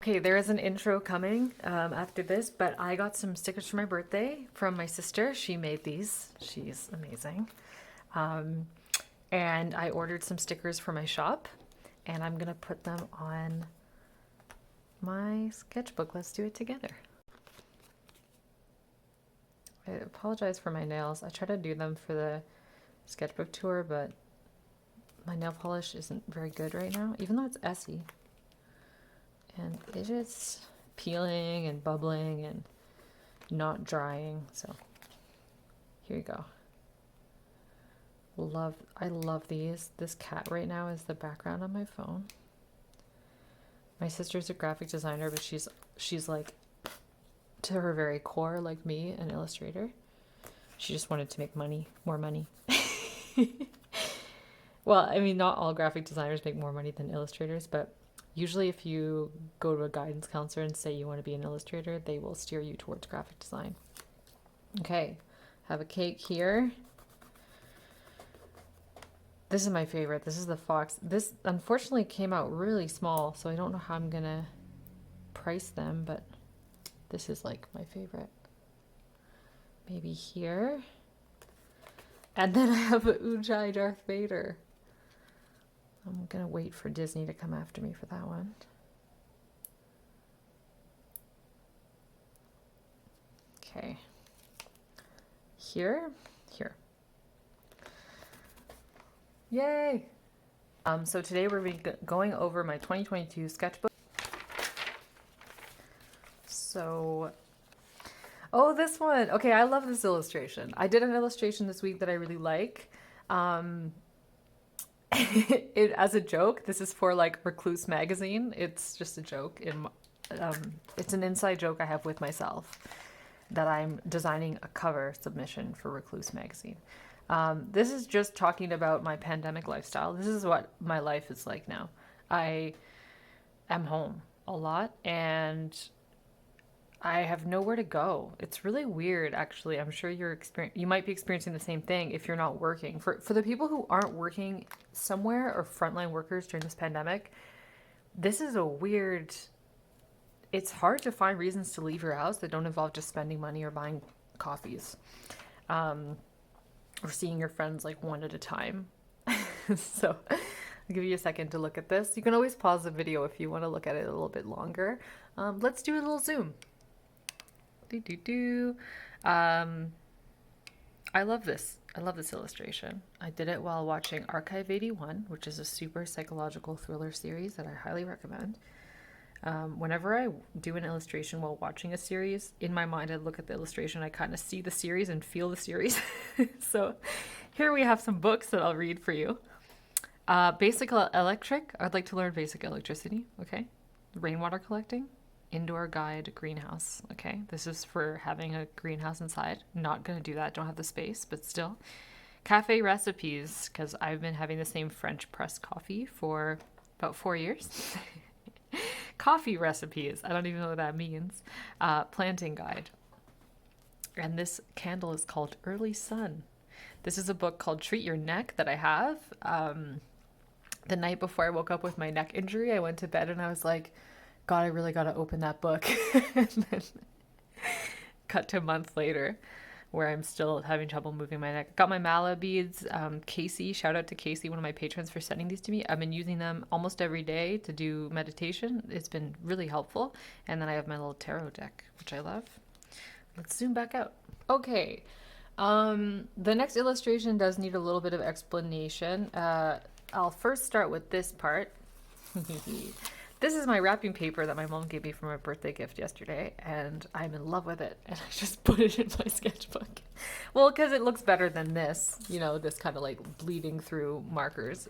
Okay, there is an intro coming after this, but I got some stickers for my birthday from my sister. She made these. She's amazing. Um, and I ordered some stickers for my shop, and I'm gonna put them on my sketchbook. Let's do it together. I apologize for my nails. I try to do them for the sketchbook tour, but my nail polish isn't very good right now, even though it's Essie. And it is peeling and bubbling and not drying. So here you go. I love these. This cat right now is the background on my phone. My sister's a graphic designer, but she's like, to her very core, like me, an illustrator. She just wanted to make money, more money. Well, I mean, not all graphic designers make more money than illustrators, but usually if you go to a guidance counselor and say you want to be an illustrator, they will steer you towards graphic design. Okay, have a cake here. This is my favorite. This is the fox. This unfortunately came out really small, so I don't know how I'm gonna price them, but this is like my favorite. Maybe here. And then I have a Ujai Darth Vader. I'm gonna wait for Disney to come after me for that one. Okay. Here. Yay! So today we're going over my 2022 sketchbook. So, oh, this one. Okay, I love this illustration. I did an illustration this week that I really like. As a joke, this is for like Recluse magazine. It's just a joke. It's an inside joke I have with myself that I'm designing a cover submission for Recluse magazine. This is just talking about my pandemic lifestyle. This is what my life is like now. I am home a lot and I have nowhere to go. It's really weird, actually. I'm sure you might be experiencing the same thing if you're not working. For the people who aren't working somewhere or frontline workers during this pandemic, this is a weird. It's hard to find reasons to leave your house that don't involve just spending money or buying coffees, or seeing your friends like one at a time. So I'll give you a second to look at this. You can always pause the video if you want to look at it a little bit longer. Let's do a little zoom. I love this. I love this illustration. I did it while watching Archive 81, which is a super psychological thriller series that I highly recommend. Whenever I do an illustration while watching a series, in my mind I look at the illustration, I kind of see the series and feel the series. So here we have some books that I'll read for you. Basic electric. I'd like to learn basic electricity. Okay. Rainwater collecting. Indoor guide greenhouse. Okay. This is for having a greenhouse inside. Not going to do that. Don't have the space, but still. Cafe recipes, because I've been having the same French press coffee for about 4 years. Coffee recipes. I don't even know what that means. Planting guide. And this candle is called Early Sun. This is a book called Treat Your Neck that I have. The night before I woke up with my neck injury, I went to bed and I was like, God, I really got to open that book. And then cut to a month later where I'm still having trouble moving my neck. Got my mala beads. Casey, shout out to Casey, one of my patrons, for sending these to me. I've been using them almost every day to do meditation. It's been really helpful. And then I have my little tarot deck, which I love. Let's zoom back out. Okay. The next illustration does need a little bit of explanation. I'll first start with this part. This is my wrapping paper that my mom gave me for my birthday gift yesterday, and I'm in love with it, and I just put it in my sketchbook. Well, because it looks better than this, this kind of like bleeding through markers.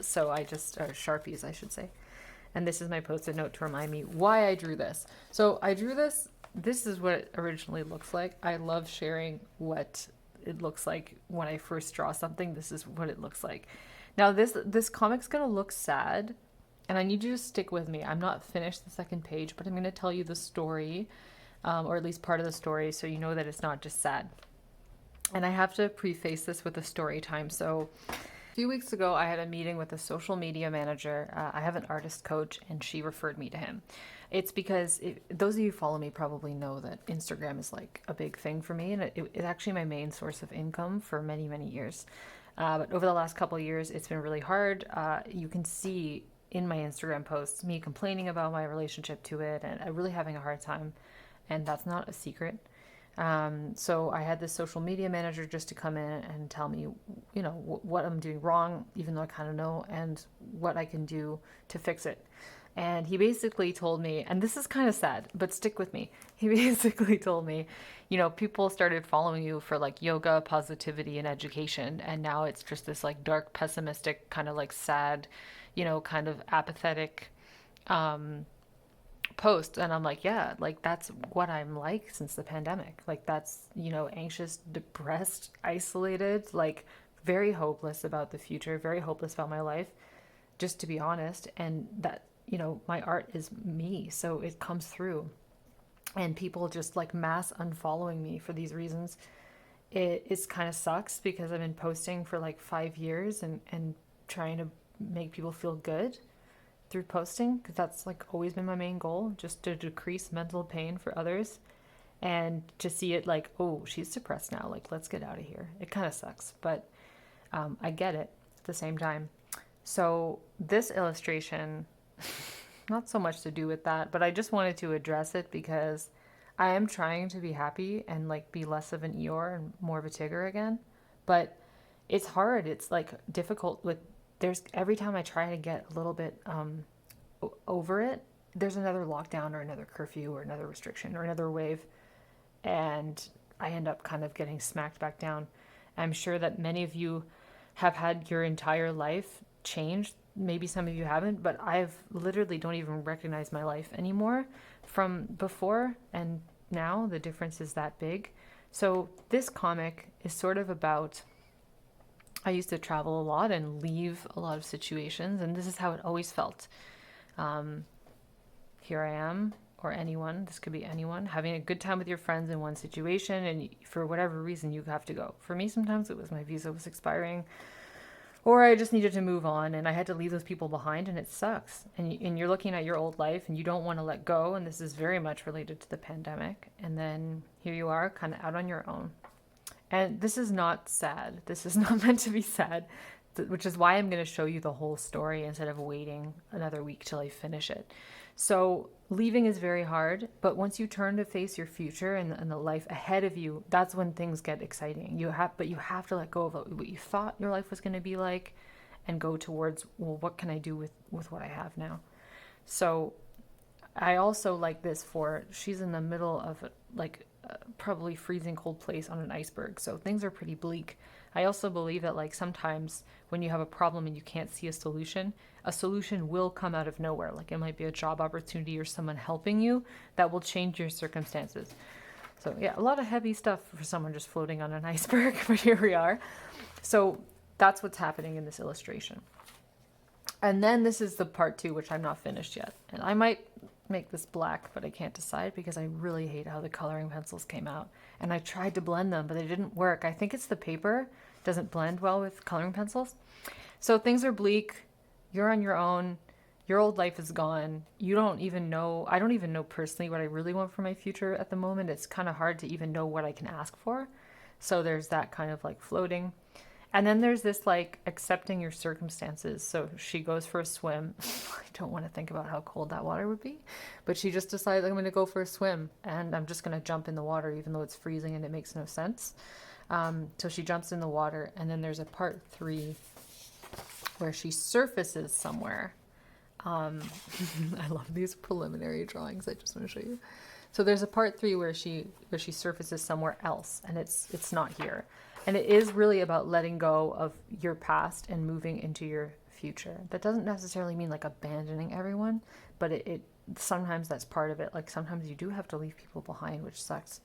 So I just, Sharpies, I should say. And this is my post-it note to remind me why I drew this. So I drew this. This is what it originally looks like. I love sharing what it looks like when I first draw something. This is what it looks like. Now, this comic's going to look sad, and I need you to stick with me. I'm not finished the second page, but I'm going to tell you the story, or at least part of the story, so you know that it's not just sad. And I have to preface this with a story time. So A few weeks ago, I had a meeting with a social media manager. I have an artist coach, and she referred me to him. It's because those of you who follow me probably know that Instagram is like a big thing for me, and it's actually my main source of income for many, many years. But over the last couple of years, it's been really hard. You can see in my Instagram posts me complaining about my relationship to it, and really having a hard time, and that's not a secret. So I had this social media manager just to come in and tell me, what I'm doing wrong, even though I kind of know, and what I can do to fix it. And he basically told me, and this is kind of sad, but stick with me. He basically told me, people started following you for like yoga, positivity, and education. And now it's just this like dark, pessimistic, kind of like sad, kind of apathetic post. And I'm like, yeah, like that's what I'm like since the pandemic. Like that's, anxious, depressed, isolated, like very hopeless about the future, very hopeless about my life, just to be honest. And that, my art is me, so it comes through. And people just like mass unfollowing me for these reasons. It's kind of sucks because I've been posting for like 5 years and trying to make people feel good through posting, because that's like always been my main goal, just to decrease mental pain for others. And to see it like, oh, she's depressed now, like let's get out of here, it kind of sucks, but I get it at the same time. So this illustration, not so much to do with that, but I just wanted to address it because I am trying to be happy and like be less of an Eeyore and more of a Tigger again. But it's hard. It's like difficult with there's every time I try to get a little bit over it, there's another lockdown or another curfew or another restriction or another wave, and I end up kind of getting smacked back down. I'm sure that many of you have had your entire life changed. Maybe some of you haven't, but I've literally don't even recognize my life anymore from before and now. The difference is that big. So this comic is sort of about, I used to travel a lot and leave a lot of situations, and this is how it always felt. Here I am, or anyone, this could be anyone, having a good time with your friends in one situation, and for whatever reason, you have to go. For me, sometimes it was my visa was expiring, or I just needed to move on, and I had to leave those people behind, and it sucks. And you're looking at your old life, and you don't want to let go, and this is very much related to the pandemic. And then here you are, kind of out on your own. And this is not sad. This is not meant to be sad, which is why I'm going to show you the whole story instead of waiting another week till I finish it. So leaving is very hard, but once you turn to face your future and the life ahead of you, that's when things get exciting. You have to let go of what you thought your life was going to be like and go towards, well, what can I do with what I have now? So I also like this for, she's in the middle of probably freezing cold place on an iceberg. So things are pretty bleak. I also believe that like sometimes when you have a problem and you can't see a solution will come out of nowhere. Like it might be a job opportunity or someone helping you that will change your circumstances. So yeah, a lot of heavy stuff for someone just floating on an iceberg, but here we are. So that's what's happening in this illustration. And then this is the part 2, which I'm not finished yet. And I might make this black, but I can't decide because I really hate how the coloring pencils came out. And I tried to blend them, but they didn't work. I think it's the paper doesn't blend well with coloring pencils. So things are bleak. You're on your own. Your old life is gone. You don't even know. I don't even know personally what I really want for my future at the moment. It's kind of hard to even know what I can ask for. So there's that kind of like floating. And then there's this like accepting your circumstances. So she goes for a swim. I don't want to think about how cold that water would be, but she just decides I'm going to go for a swim and I'm just going to jump in the water even though it's freezing and it makes no sense. So she jumps in the water, and then there's a part 3 where she surfaces somewhere. I love these preliminary drawings. I just want to show you. So there's a part 3 where she surfaces somewhere else, and it's not here. And it is really about letting go of your past and moving into your future. That doesn't necessarily mean like abandoning everyone, but it sometimes that's part of it. Like sometimes you do have to leave people behind, which sucks.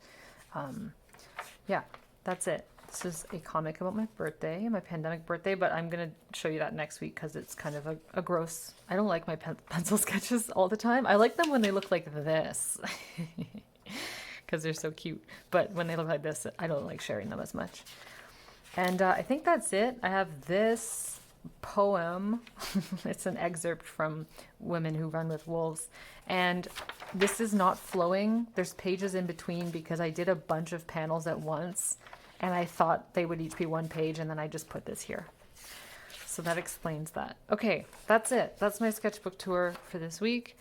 Yeah, that's it. This is a comic about my birthday, my pandemic birthday, but I'm going to show you that next week because it's kind of a gross... I don't like my pencil sketches all the time. I like them when they look like this because they're so cute. But when they look like this, I don't like sharing them as much. And I think that's it. I have this poem. It's an excerpt from Women Who Run with Wolves. And this is not flowing. There's pages in between because I did a bunch of panels at once and I thought they would each be one page, and then I just put this here. So that explains that. Okay, that's it. That's my sketchbook tour for this week.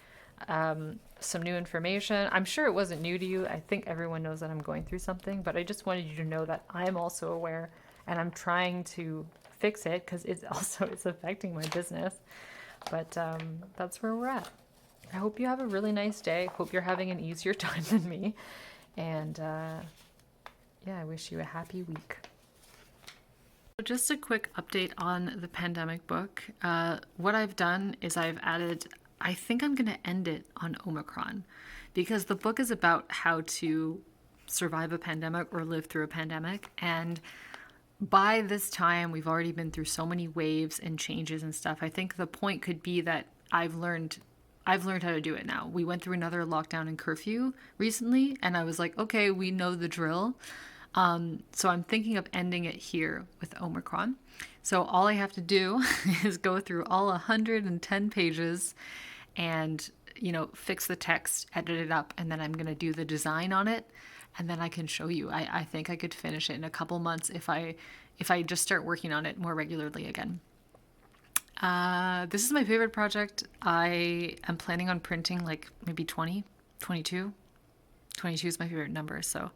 Some new information. I'm sure it wasn't new to you. I think everyone knows that I'm going through something, but I just wanted you to know that I'm also aware and I'm trying to fix it because it's affecting my business. But that's where we're at. I hope you have a really nice day. Hope you're having an easier time than me. And yeah, I wish you a happy week. Just a quick update on the pandemic book. What I've done is I've added, I think I'm going to end it on Omicron because the book is about how to survive a pandemic or live through a pandemic. And by this time, we've already been through so many waves and changes and stuff. I think the point could be that I've learned how to do it now. We went through another lockdown and curfew recently, and I was like, okay, we know the drill. So I'm thinking of ending it here with Omicron. So all I have to do is go through all 110 pages and, fix the text, edit it up, and then I'm going to do the design on it. And then I can show you. I think I could finish it in a couple months if I just start working on it more regularly again. This is my favorite project. I am planning on printing like maybe 20, 22. 22 is my favorite number. So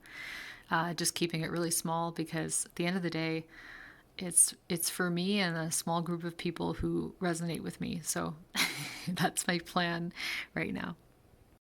just keeping it really small because at the end of the day, it's for me and a small group of people who resonate with me. So that's my plan right now.